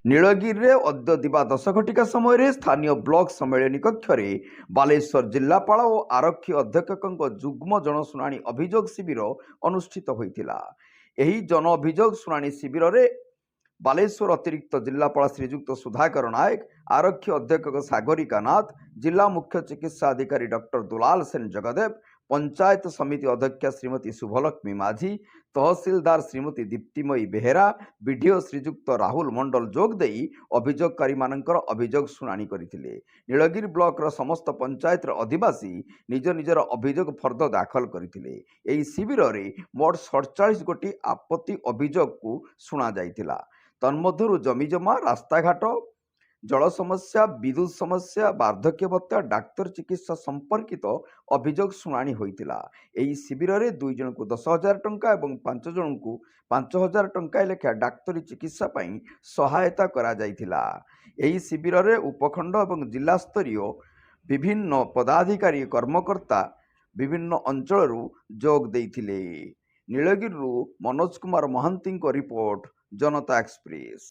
नीलगिरी अद्य दिवा 10 घटिका समय स्थानीय ब्लॉक सम्मेलन कक्ष में बालेश्वर जिलापाल और आरक्षी अधीक्षक जुग्म जनशुणाणी अभियोग शिविर अनुष्ठित होता। जन अभियोग शुणाणी शिविर में बालेश्वर अतिरिक्त जिलापाल श्रीजुक्त सुधाकर नायक, आरक्षी अधीक्षक सागरिका नाथ, जिला मुख्य चिकित्सा अधिकारी डॉक्टर दुलाल सेन जगदेव, पंचायत समिति अध्यक्षा श्रीमती शुभलक्ष्मी माझी, तहसीलदार श्रीमती दीप्तिमयी बेहेरा, बीडीओ श्रीजुक्त राहुल मंडल जोगदे अभियोगकारी मानकर अभियोग शुणाणी करथिले। नीलगिरी ब्लॉक समस्त पंचायत अधिवासी निज निजर अभियोग फर्द दाखल करथिले। एही शिविर में मोट 47 गोटी आपत्ति अभियोग को शुणा जाइतिला। तन्मध्यरु जमीजमा, रास्ताघाट, जल समस्या, विद्युत समस्या, वार्धक्य भत्ता, डाक्तर चिकित्सा संपर्कित अभियोग शुणाणी होइतिला। एही शिविर में 2 जन को 10,000 टंका और 5 जन को 5,000 टंका लेखा डाक्तरी चिकित्सा पई सहायता करा जाइतिला। एही शिविर में उपखंड और जिला स्तरीय विभिन्न पदाधिकारी कर्मकर्ता विभिन्न अंचल जोग देइथिले। नीलगिरी मनोज कुमार महांती रिपोर्ट, जनता एक्सप्रेस।